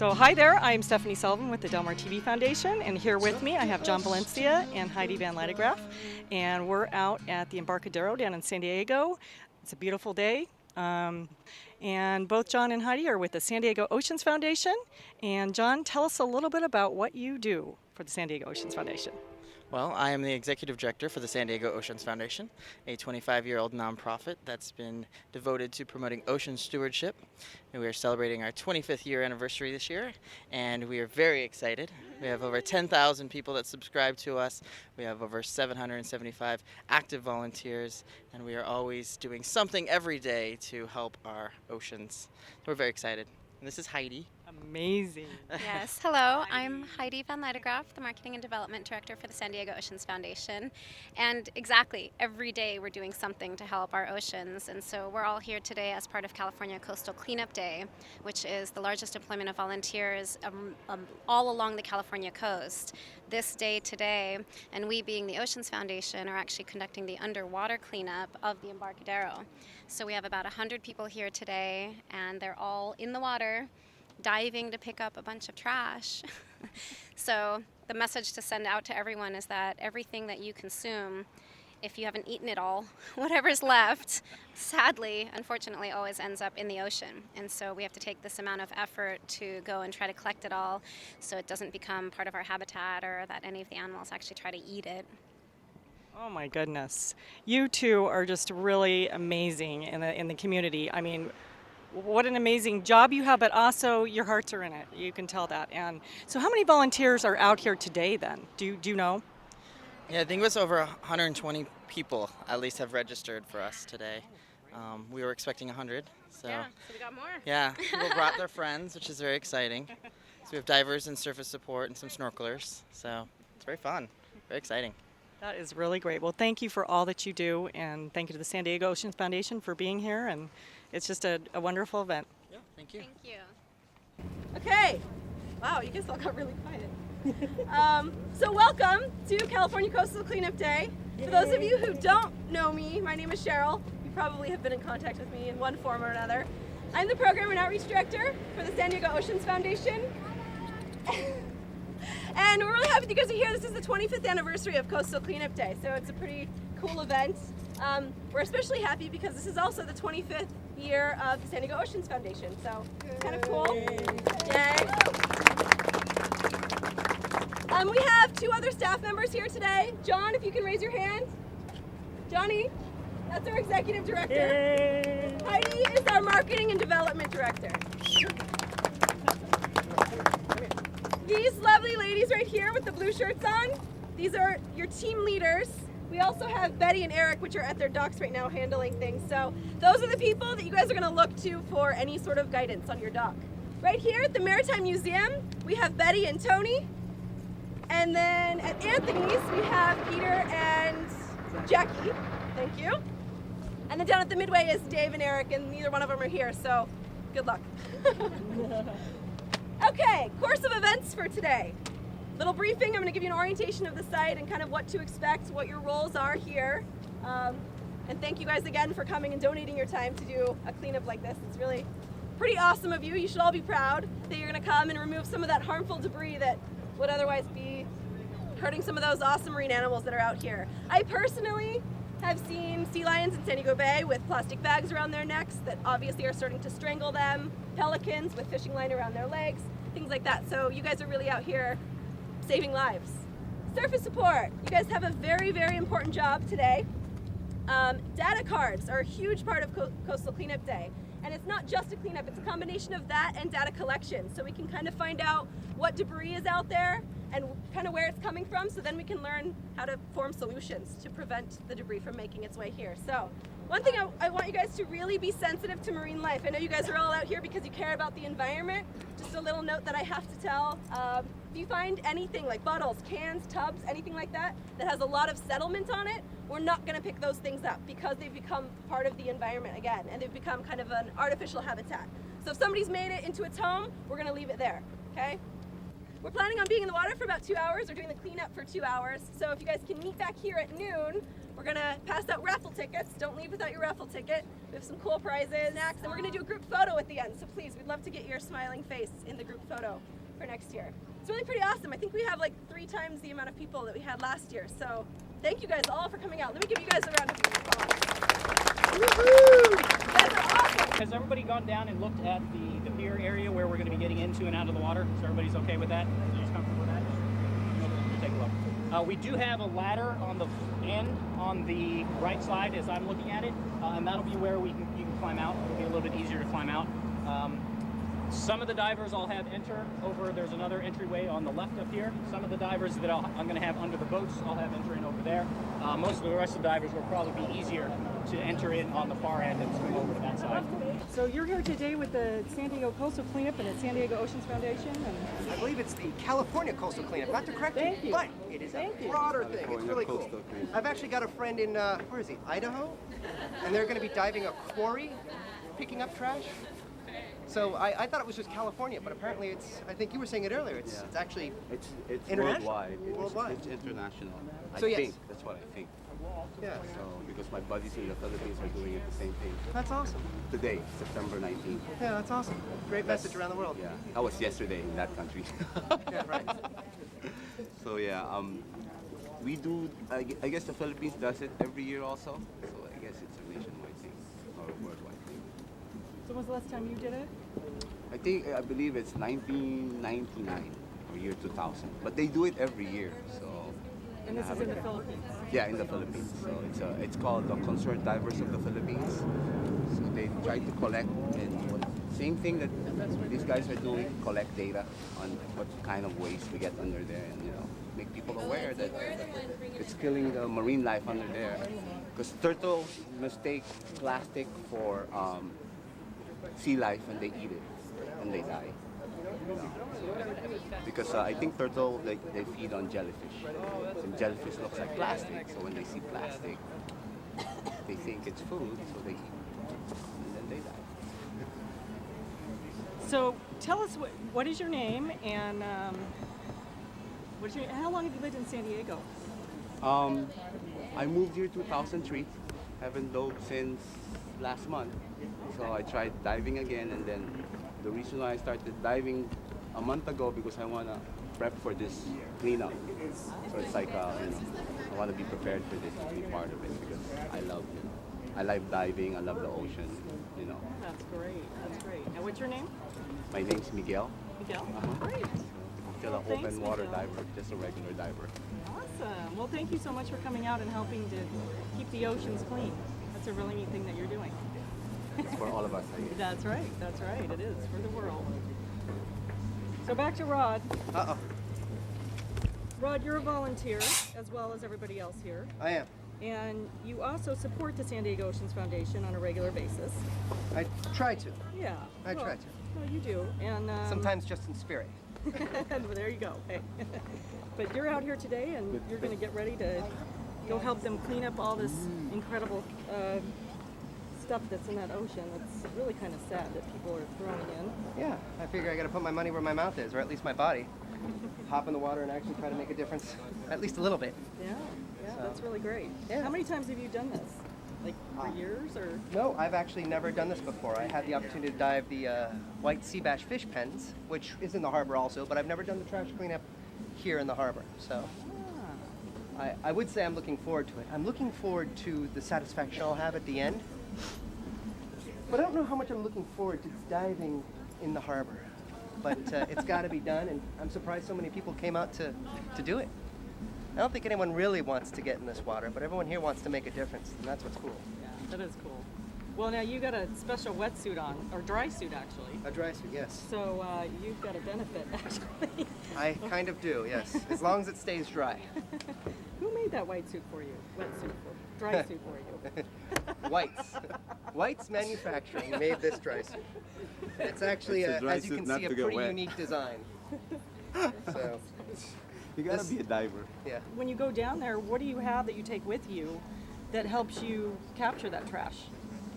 So hi there, I'm Stephanie Sullivan with the Del Mar TV Foundation, and here with me I have John Valencia and Heidi Van Ladegraff, and we're out at the Embarcadero down in San Diego. It's a beautiful day, and both John and Heidi are with the San Diego Oceans Foundation. And John, tell us a little bit about what you do for the San Diego Oceans Foundation. Well, I am the executive director for the San Diego Oceans Foundation, a 25-year-old nonprofit that's been devoted to promoting ocean stewardship. And we are celebrating our 25th year anniversary this year, and we are very excited. We have over 10,000 people that subscribe to us. We have over 775 active volunteers, and we are always doing something every day to help our oceans. We're very excited. And this is Heidi. Amazing. Yes, hello, I'm Heidi Van Ladegraff, the Marketing and Development Director for the San Diego Oceans Foundation. And exactly, every day we're doing something to help our oceans. And so we're all here today as part of California Coastal Cleanup Day, which is the largest deployment of volunteers all along the California coast. This day today, and we being the Oceans Foundation are actually conducting the underwater cleanup of the Embarcadero. So we have about 100 people here today, and they're all in the water, diving to pick up a bunch of trash. So the message to send out to everyone is that everything that you consume, if you haven't eaten it all, whatever's left, sadly, unfortunately, always ends up in the ocean. And so we have to take this amount of effort to go and try to collect it all so it doesn't become part of our habitat or that any of the animals actually try to eat it. Oh my goodness. You two are just really amazing in the community. I mean, what an amazing job you have, but also your hearts are in it. You can tell that. And so how many volunteers are out here today then? Do you know? Yeah, I think it was over 120 people at least have registered for us today. We were expecting 100. So we got more. yeah, people brought their friends, which is very exciting. So we have divers and surface support and some snorkelers. So it's very fun, very exciting. That is really great. Well, thank you for all that you do, and thank you to the San Diego Oceans Foundation for being here, and it's just a wonderful event. Yeah, thank you. Thank you. Okay. Wow, you guys all got really quiet. So welcome to California Coastal Cleanup Day. For those of you who don't know me, my name is Cheryl. You probably have been in contact with me in one form or another. I'm the Program and Outreach Director for the San Diego Oceans Foundation. And we're really happy you guys are here. This is the 25th anniversary of Coastal Cleanup Day, so it's a pretty cool event. We're especially happy because this is also the 25th year of the San Diego Oceans Foundation, so it's kind of cool. Yay. We have two other staff members here today. John, if you can raise your hand. Johnny, that's our Executive Director. Yay. Heidi is our Marketing and Development Director. These lovely ladies right here with the blue shirts on, these are your team leaders. We also have Betty and Eric, which are at their docks right now handling things. So those are the people that you guys are going to look to for any sort of guidance on your dock. Right here at the Maritime Museum, we have Betty and Tony. And then at Anthony's, we have Peter and Jackie. Thank you. And then down at the Midway is Dave and Eric, and neither one of them are here, so good luck. Okay, course of events for today. Little briefing, I'm going to give you an orientation of the site and kind of what to expect, what your roles are here. And thank you guys again for coming and donating your time to do a cleanup like this. It's really pretty awesome of you. You should all be proud that you're going to come and remove some of that harmful debris that would otherwise be hurting some of those awesome marine animals that are out here. I personally have seen sea lions in San Diego Bay with plastic bags around their necks that obviously are starting to strangle them, pelicans with fishing line around their legs, things like that. So you guys are really out here saving lives. Surface support. You guys have a very, very important job today. Data cards are a huge part of Coastal Cleanup Day. And it's not just a cleanup, it's a combination of that and data collection. So we can kind of find out what debris is out there and kind of where it's coming from, so then we can learn how to form solutions to prevent the debris from making its way here. So one thing I want you guys to really be sensitive to marine life. I know you guys are all out here because you care about the environment. Just a little note that I have to tell. If you find anything like bottles, cans, tubs, anything like that that has a lot of settlement on it, we're not going to pick those things up because they've become part of the environment again, and they've become kind of an artificial habitat. So if somebody's made it into its home, we're going to leave it there, okay? We're planning on being in the water for about 2 hours. We're doing the cleanup for 2 hours. So if you guys can meet back here at noon, we're gonna pass out raffle tickets. Don't leave without your raffle ticket. We have some cool prizes, snacks, and we're gonna do a group photo at the end. So please, we'd love to get your smiling face in the group photo for next year. It's really pretty awesome. I think we have like 3 times the amount of people that we had last year. So thank you guys all for coming out. Let me give you guys a round of applause. Woohoo! You guys are awesome. Has everybody gone down and looked at the pier area where we're going to be getting into and out of the water? So everybody's okay with that? Everybody's comfortable with that? We'll take a look. We do have a ladder on the end on the right side as I'm looking at it, and that'll be where you can climb out. It'll be a little bit easier to climb out. Some of the divers I'll have enter over. There's another entryway on the left up here. Some of the divers that I'm going to have under the boats, I'll have entering over there. Most of the rest of the divers will probably be easier to enter in on the far end and swim over to that side. So you're here today with the San Diego Coastal Cleanup and the San Diego Oceans Foundation. And I believe it's the California Coastal Cleanup, not to correct Thank you. but it is Thank a you. broader thing. It's really cool. I've actually got a friend in, where is he, Idaho? And they're going to be diving a quarry, picking up trash. So I thought it was just California, but apparently it's, I think you were saying it earlier, it's actually It's International? worldwide. Worldwide. It's international. So I yes. think that's what I think. yeah. So because my buddies in the Philippines are doing it the same thing That's awesome. today, September 19th. Yeah, that's awesome. Great message around the world. Yeah, that was yesterday in that country. Yeah, right. So yeah, we do. I guess the Philippines does it every year also. So I guess it's a nationwide thing or a worldwide thing. so when's the last time you did it? I believe it's 1999 or year 2000, but they do it every year. So. And this is in the Philippines. Yeah, in the Philippines. So it's called the Concerned Divers of the Philippines. So they try to collect same thing that these guys are doing, collect data on what kind of waste we get under there, and make people aware that it's killing the marine life under there. Because turtles mistake plastic for sea life, and they eat it and they die. Because I think turtle they feed on jellyfish, and jellyfish looks like plastic. So when they see plastic, they think it's food, so they eat, and then they die. So tell us what is your name and how long have you lived in San Diego? I moved here 2003. Haven't dove since last month. So I tried diving again, and then the reason why I started diving a month ago because I wanna prep for this cleanup. So it's like I want to be prepared for this, to be part of it, because I love diving. I love the ocean. That's great. That's great. And what's your name? My name's Miguel. Miguel. Uh-huh. Great. Still an Thanks, open water Miguel. diver, just a regular diver. Awesome. Well, thank you so much for coming out and helping to keep the oceans clean. That's a really neat thing that you're doing. It's for all of us, I guess. That's right. That's right. It is for the world. So back to Rod. Uh-oh. Rod, you're a volunteer as well as everybody else here. I am. And you also support the San Diego Oceans Foundation on a regular basis. I try to. Yeah. I try to. Well, you do. And Sometimes just in spirit. well, there you go. Hey. But you're out here today, and you're going to get ready to go help them clean up all this incredible stuff that's in that ocean. It's really kind of sad that people are throwing in. Yeah, I figure I gotta put my money where my mouth is, or at least my body. Hop in the water and actually try to make a difference, at least a little bit. Yeah, So, that's really great. yeah. How many times have you done this? Like for years or? No, I've actually never done this before. I had the opportunity to dive the white sea bass fish pens, which is in the harbor also, but I've never done the trash cleanup here in the harbor. So I would say I'm looking forward to it. I'm looking forward to the satisfaction I'll have at the end. But I don't know how much I'm looking forward to diving in the harbor. But it's got to be done, and I'm surprised so many people came out to do it. I don't think anyone really wants to get in this water, but everyone here wants to make a difference, and that's what's cool. Yeah, that is cool. Well, now you got a special wetsuit on, or dry suit actually. A dry suit, yes. So you've got a benefit actually. I kind of do, yes. As long as it stays dry. Who made that white suit for you? Wetsuit for dry suit for you? Whites. Whites Manufacturing made this dry suit. It's actually, It's a dry as you suit can not see, a to get pretty wet. unique design. So, You gotta This- be a diver. yeah. When you go down there, what do you have that you take with you that helps you capture that trash?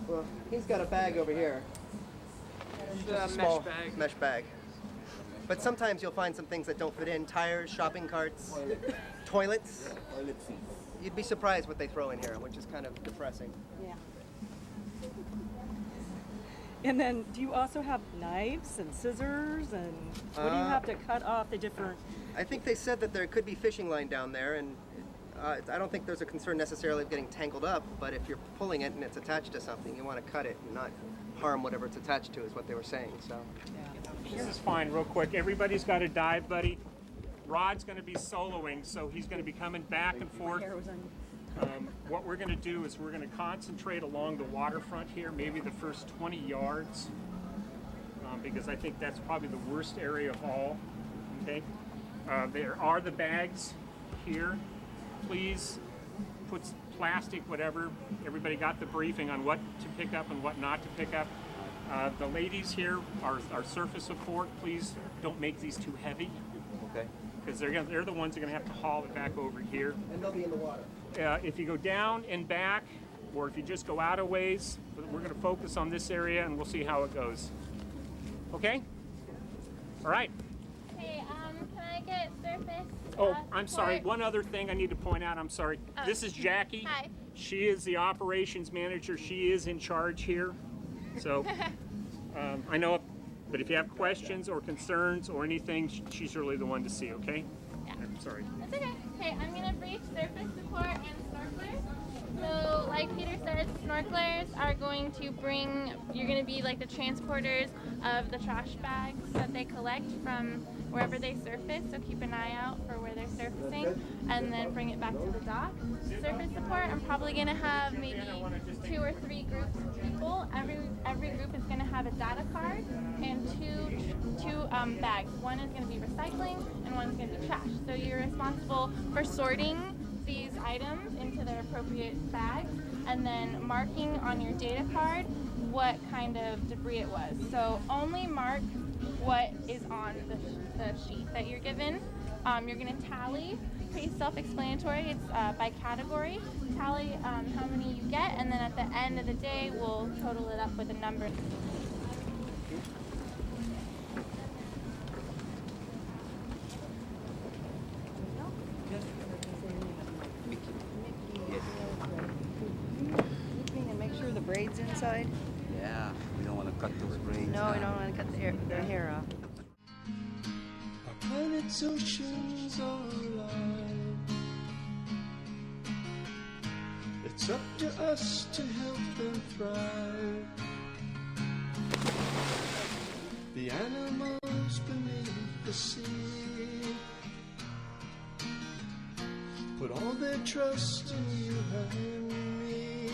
Well, he's got a bag over here. Just a small mesh bag. But sometimes you'll find some things that don't fit in: tires, shopping carts, toilets. Toilet seats. You'd be surprised what they throw in here, which is kind of depressing. Yeah. And then, do you also have knives and scissors, and what do you have to cut off the different? I think they said that there could be fishing line down there, and I don't think there's a concern necessarily of getting tangled up, but if you're pulling it and it's attached to something, you want to cut it and not harm whatever it's attached to, is what they were saying. So. This is fine, real quick. Everybody's got a dive buddy. Rod's going to be soloing, so he's going to be coming back and forth. What we're going to do is we're going to concentrate along the waterfront here, maybe the first 20 yards, because I think that's probably the worst area of all. Okay, there are the bags here. Please put plastic, whatever. Everybody got the briefing on what to pick up and what not to pick up. The ladies here are surface support. Please don't make these too heavy. Okay. Because they're the ones that are going to have to haul it back over here. And they'll be in the water. If you go down and back, or if you just go out a ways, we're going to focus on this area and we'll see how it goes. Okay? All right. Hey, can I get surface? Oh, I'm sorry. support? One other thing I need to point out. I'm sorry. Oh. This is Jackie. Hi. She is the operations manager. She is in charge here. So I know, but if you have questions or concerns or anything, she's really the one to see, okay? Yeah. I'm sorry. That's okay. Okay, I'm gonna brief surface support and snorkelers. So, like Peter said, snorkelers are going to bring, you're gonna be like the transporters of the trash bags that they collect from wherever they surface, so keep an eye out for where they're surfacing, and then bring it back to the dock. Surface support, I'm probably gonna have maybe 2 or 3 groups of people. Every group is gonna have a data card and two bags. One is gonna be recycling and one is gonna be trash. So you're responsible for sorting these items into their appropriate bags and then marking on your data card what kind of debris it was. So only mark what is on the sheet that you're given. You're going to tally, pretty self-explanatory, it's by category. Tally how many you get, and then at the end of the day, we'll total it up with a number. And make sure the braid's inside. Yeah, we don't want to cut those braids. No, we don't want to cut their hair off. Our planet's oceans are alive. It's up to us to help them thrive. The animals beneath the sea put all their trust in you and me.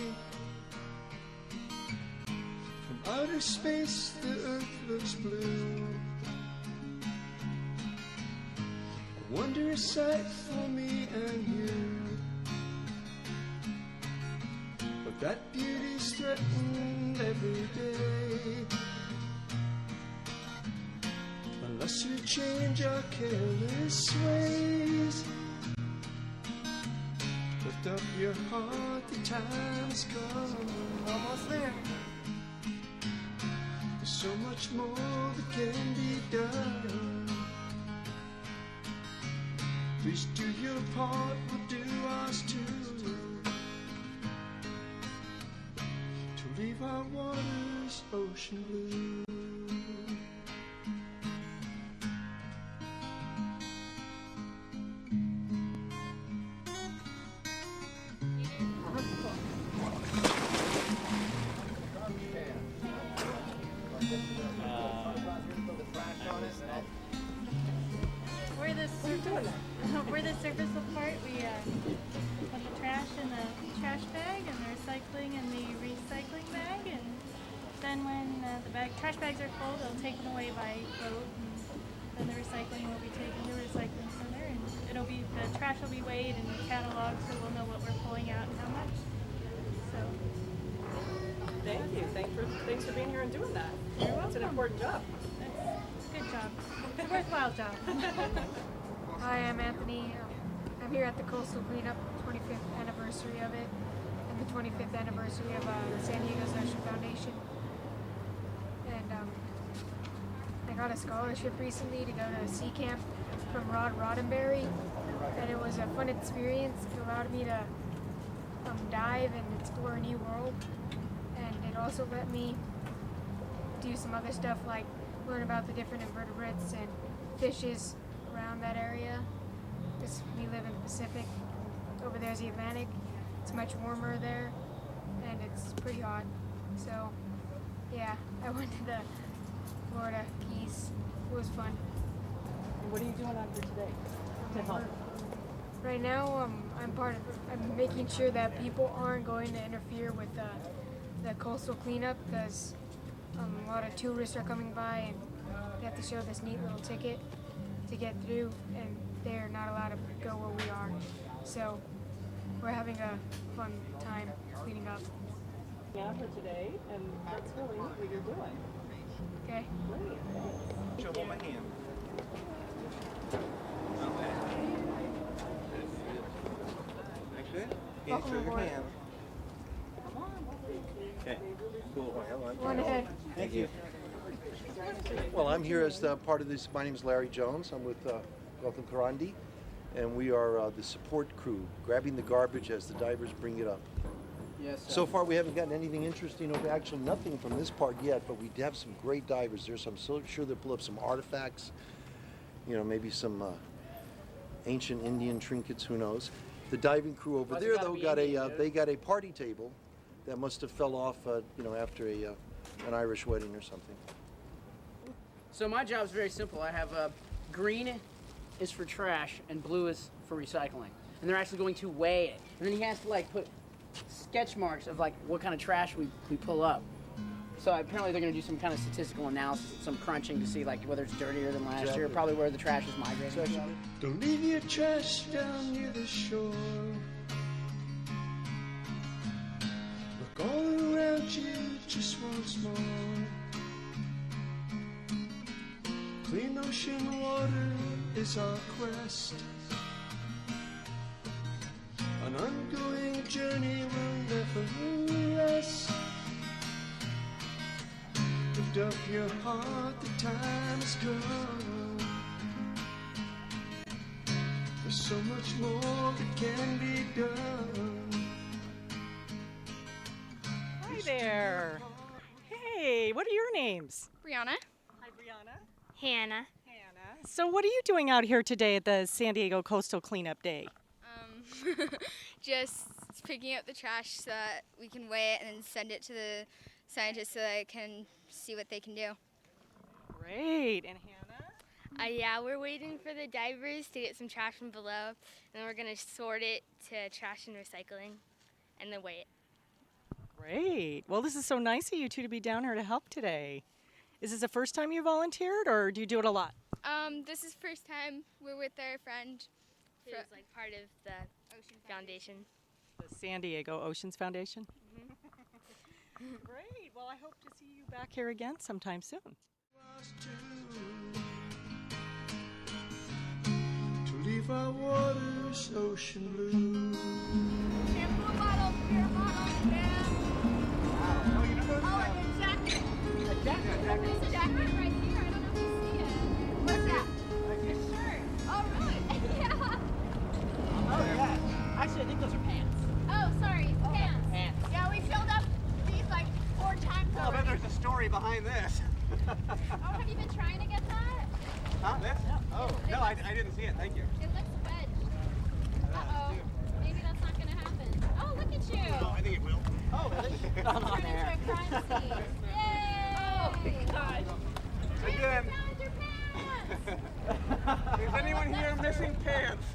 From outer space, the earth looks blue. A wondrous sight for me and you. But that beauty's threatened every day. Unless we change our careless ways. Lift up your heart, the time's come. Almost there. There's so much more that can be done. Please do your part, we'll do ours too. To leave our waters ocean blue. We're the surface support. We put the trash in the trash bag and the recycling in the recycling bag, and then when the trash bags are full, they'll take them away by boat, and then the recycling will be taken to a recycling center, and the trash will be weighed and cataloged, so we'll know what we're pulling out and how much. So Thank you. Thanks for being here and doing that. you're welcome. It's an important job. It's a good job. It's a worthwhile job. Hi, I'm Anthony. I'm here at the Coastal Cleanup, 25th anniversary of it, and the 25th anniversary of the San Diego Ocean Foundation. And I got a scholarship recently to go to sea camp from Rod Roddenberry, and it was a fun experience. It allowed me to dive and explore a new world, and it also let me do some other stuff like learn about the different invertebrates and fishes around that area. Because we live in the Pacific, over there's the Atlantic. It's much warmer there, and it's pretty hot. So, yeah, I went to the Florida Keys. It was fun. And what are you doing out here today to help? Right now, I'm making sure that people aren't going to interfere with the coastal cleanup, because a lot of tourists are coming by and they have to show this neat little ticket to get through, and they're not allowed to go where we are. So we're having a fun time cleaning up. Out here today, and that's really what you're doing. Okay. Great. Show my hand. Welcome Show your aboard. hand. Okay. Cool. One ahead. Thank you. Well, I'm here as part of this. My name is Larry Jones. I'm with Gautam Karandi, and we are the support crew, grabbing the garbage as the divers bring it up. Yes. So far, we haven't gotten anything interesting, actually nothing from this part yet, but we have some great divers. I'm so sure they'll pull up some artifacts, maybe some ancient Indian trinkets, who knows. The diving crew over there, though, they got a party table that must have fell off, after an Irish wedding or something. So my job is very simple. I have green is for trash and blue is for recycling. And they're actually going to weigh it. And then he has to put sketch marks of what kind of trash we pull up. So apparently they're going to do some kind of statistical analysis, some crunching to see whether it's dirtier than last year, probably where the trash is migrating. Don't leave your trash down near the shore. Look all around you just once more. Clean ocean water is our quest. An ongoing journey will never rest. Lift up your heart, the time has come. There's so much more that can be done. Hi there. Hey, what are your names? Brianna. Hi, Brianna. Hannah. So what are you doing out here today at the San Diego Coastal Cleanup Day? Just picking up the trash so that we can weigh it and then send it to the scientists so they can see what they can do. Great. And Hannah? Yeah, we're waiting for the divers to get some trash from below, and then we're going to sort it to trash and recycling, and then weigh it. Great. Well, this is so nice of you two to be down here to help today. Is this the first time you volunteered, or do you do it a lot? This is first time we're with our friend. Who's part of the Ocean Foundation. The San Diego Oceans Foundation? Great. Well, I hope to see you back here again sometime soon. To leave our waters ocean blue. Shampoo bottle, beer bottle, yeah. Oh, you know Oh, and a jacket. A jacket? There's a jacket right here. I don't know if you see it. What's that? Your shirt. Oh, really? Yeah. Oh, yeah. Actually, I think those are pants. Oh, sorry. Pants. Pants. Yeah, we filled up these 4 times Oh, I bet already. there's a story behind this. Oh, have you been trying to get that? Huh? This? Oh, no, I didn't see it. Thank you. It looks wedged. Uh-oh. Maybe that's not going to happen. Oh, look at you. Oh, I think it will. Oh, really? Come on Turn into there. a crime scene. Yay! Oh, my gosh. Again. Found your pants. Is anyone here missing pants?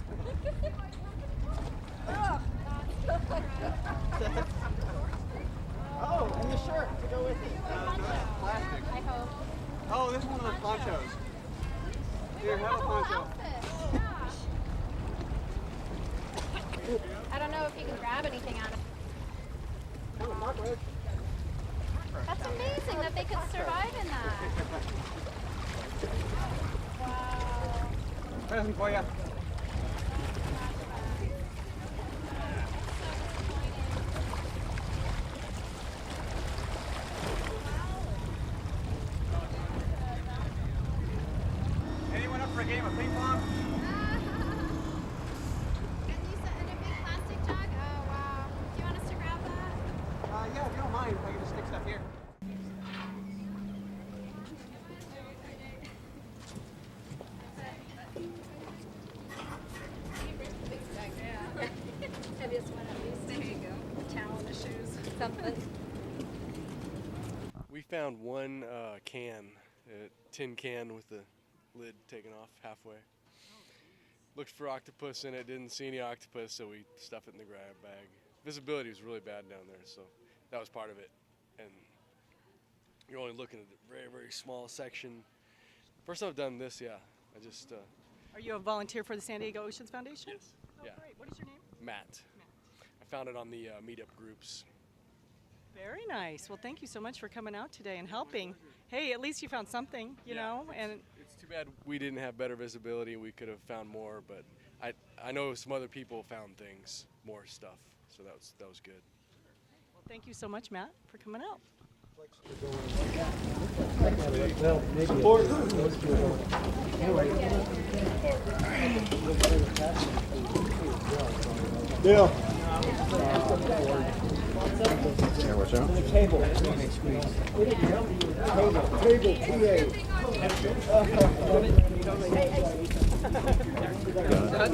Oh, and the shirt to go with it. Plastic. I hope. Oh, this is one of those ponchos. Here, have a poncho. I don't know if you can grab anything out of it. That's amazing that they could survive in that. Wow. Present for you. something. We found one can, a tin can with the lid taken off halfway. Looked for octopus in it, didn't see any octopus, so we stuffed it in the grab bag. Visibility was really bad down there, so that was part of it. And you're only looking at a very, very small section. First time I've done this, yeah. I just... Are you a volunteer for the San Diego Oceans Foundation? Yes. Oh, Yeah. great. What is your name? Matt. I found it on the meetup groups. Very nice. Well, thank you so much for coming out today and helping. Hey, at least you found something, you know, and It's too bad we didn't have better visibility. We could have found more, but I know some other people found things, more stuff, so that was good. well, thank you so much, Matt, for coming out. Bill. Watch out. Cable. That's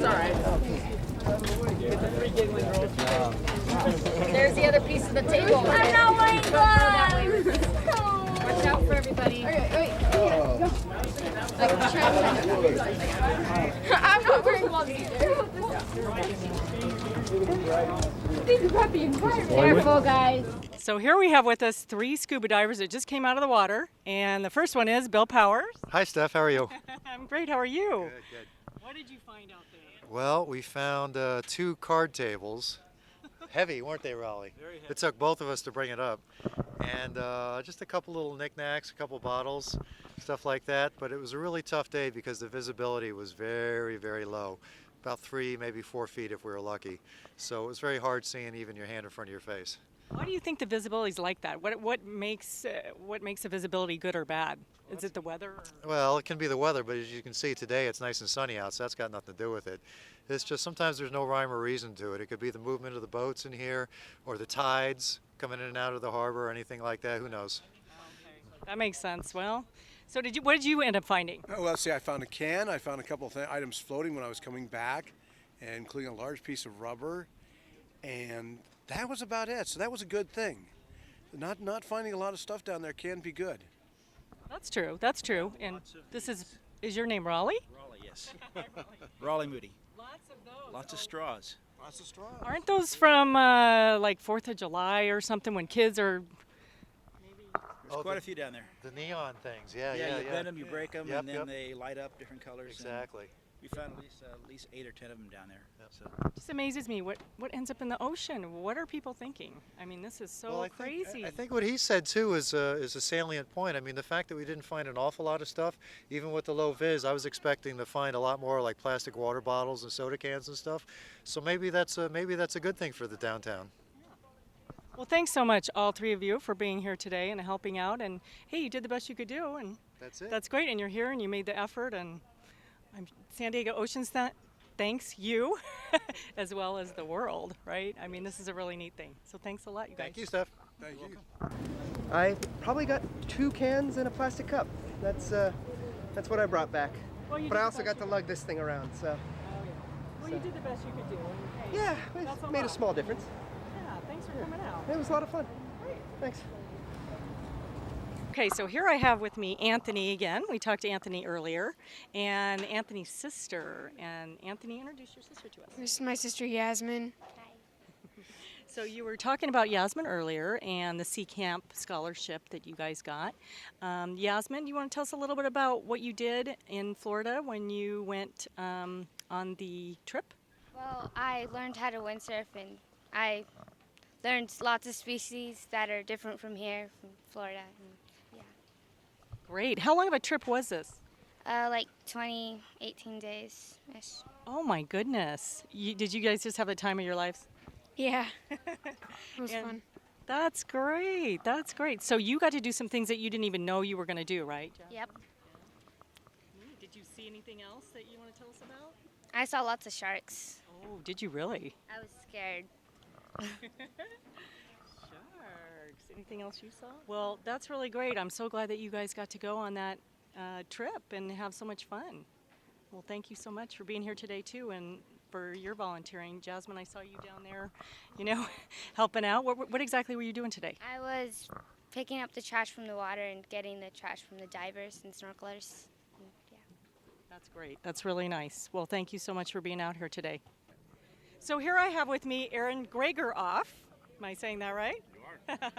all right. There's the other piece of the table. I'm not wearing gloves. Watch out for everybody. I'm not wearing gloves either. Careful, guys. So here we have with us 3 scuba divers that just came out of the water, and the first one is Bill Powers. Hi, Steph. How are you? I'm great. How are you? Good. What did you find out there? Well, we found 2 card tables. Heavy, weren't they, Raleigh? Very heavy. It took both of us to bring it up. And just a couple little knickknacks, a couple bottles, stuff like that. But it was a really tough day because the visibility was very, very low. About 3, maybe 4 feet if we were lucky. So it was very hard seeing even your hand in front of your face. Why do you think the visibility is like that? What makes the visibility good or bad? Is it the weather? Well, it can be the weather, but as you can see today, it's nice and sunny out, so that's got nothing to do with it. It's just sometimes there's no rhyme or reason to it. It could be the movement of the boats in here, or the tides coming in and out of the harbor, or anything like that. Who knows? That makes sense. Well, so what did you end up finding? Oh, well, see, I found a can. I found a couple of items floating when I was coming back, and including a large piece of rubber, and that was about it. So that was a good thing. Not finding a lot of stuff down there can be good. That's true. That's true. And this is your name Raleigh? Raleigh, yes. Raleigh Moody. Lots of those. Lots of straws. Lots of straws. Aren't those from like 4th of July or something when kids are? There's quite a few down there. The neon things, yeah. You bend them, you break them, Yep, and then yep. they light up different colors. Exactly. We found at least 8 or 10 of them down there. Yep. So. Just amazes me what ends up in the ocean. What are people thinking? I mean, this is so Well, crazy. I think what he said too is a salient point. I mean, the fact that we didn't find an awful lot of stuff, even with the low vis, I was expecting to find a lot more like plastic water bottles and soda cans and stuff. So maybe that's a good thing for the downtown. Well, thanks so much, all 3 of you, for being here today and helping out. And hey, you did the best you could do, and that's it. That's great, and you're here, and you made the effort. And San Diego Oceans thanks you, as well as the world, right? I mean, this is a really neat thing. So thanks a lot, you guys. Thank you, Steph. Thank you. I probably got 2 cans and a plastic cup. That's what I brought back. Well, you but did I the also got best to you lug this thing around, so. Well, you did the best you could do. And, hey, Yeah, that's it made a lot. small difference. Yeah, thanks for coming out. It was a lot of fun. Great. Thanks. Okay, so here I have with me Anthony again. We talked to Anthony earlier, and Anthony's sister. And Anthony, introduce your sister to us. This is my sister Yasmin. So you were talking about Yasmin earlier and the Sea Camp scholarship that you guys got. Yasmin, do you want to tell us a little bit about what you did in Florida when you went on the trip? Well, I learned how to windsurf, and I learned lots of species that are different from here, from Florida. And, yeah. Great. How long of a trip was this? Like 18 days-ish. Oh my goodness. Did you guys just have the time of your lives? Yeah. It was fun. That's great. That's great. So you got to do some things that you didn't even know you were going to do, right? Yep. Did you see anything else that you want to tell us about? I saw lots of sharks. Oh, did you really? I was scared. Sharks. Anything else you saw? Well, that's really great. I'm so glad that you guys got to go on that trip and have so much fun. Well, thank you so much for being here today too, and for your volunteering. Jasmine, I saw you down there, helping out. What exactly were you doing today? I was picking up the trash from the water and getting the trash from the divers and snorkelers. And, yeah. That's great. That's really nice. Well, thank you so much for being out here today. So here I have with me Aaron Gregeroff. Am I saying that right? You are.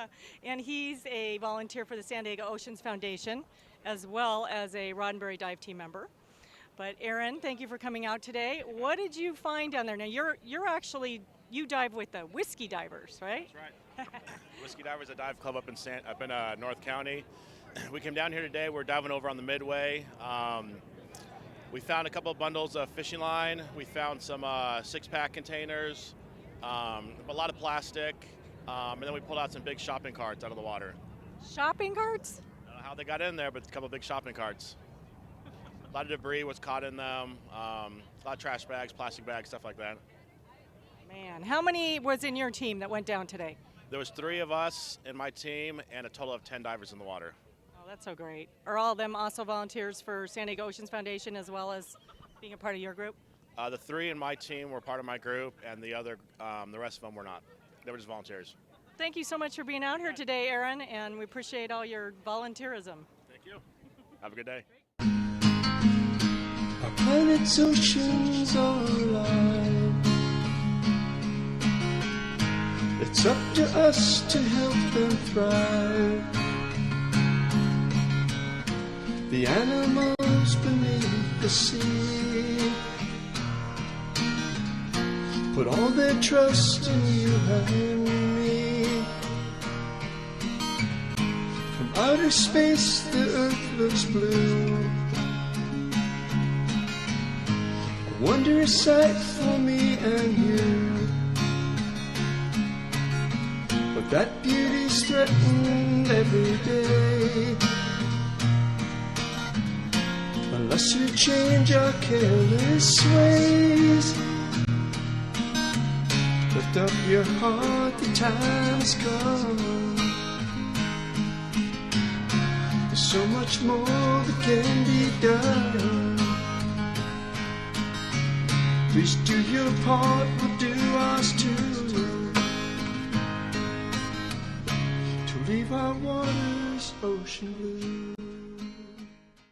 And he's a volunteer for the San Diego Oceans Foundation, as well as a Roddenberry dive team member. But Aaron, thank you for coming out today. What did you find down there? Now you dive with the Whiskey Divers, right? That's right. Whiskey Divers, a dive club up in North County. We came down here today. We're diving over on the Midway. We found a couple of bundles of fishing line. We found some 6-pack containers, a lot of plastic, and then we pulled out some big shopping carts out of the water. Shopping carts? I don't know how they got in there, but a couple of big shopping carts. A lot of debris was caught in them, a lot of trash bags, plastic bags, stuff like that. Man, how many was in your team that went down today? There was 3 of us in my team and a total of 10 divers in the water. Oh, that's so great. Are all of them also volunteers for San Diego Oceans Foundation as well as being a part of your group? The 3 in my team were part of my group, and the rest of them were not. They were just volunteers. Thank you so much for being out here today, Aaron, and we appreciate all your volunteerism. Thank you. Have a good day. Our planet's oceans are alive. It's up to us to help them thrive. The animals beneath the sea put all their trust in you and me. From outer space the earth looks blue, a wondrous sight for me and you. But that beauty's threatened every day, unless we change our careless ways. Lift up your heart, the time's come. There's so much more that can be done. Please do your part, we'll do ours too. Leave our waters ocean blue.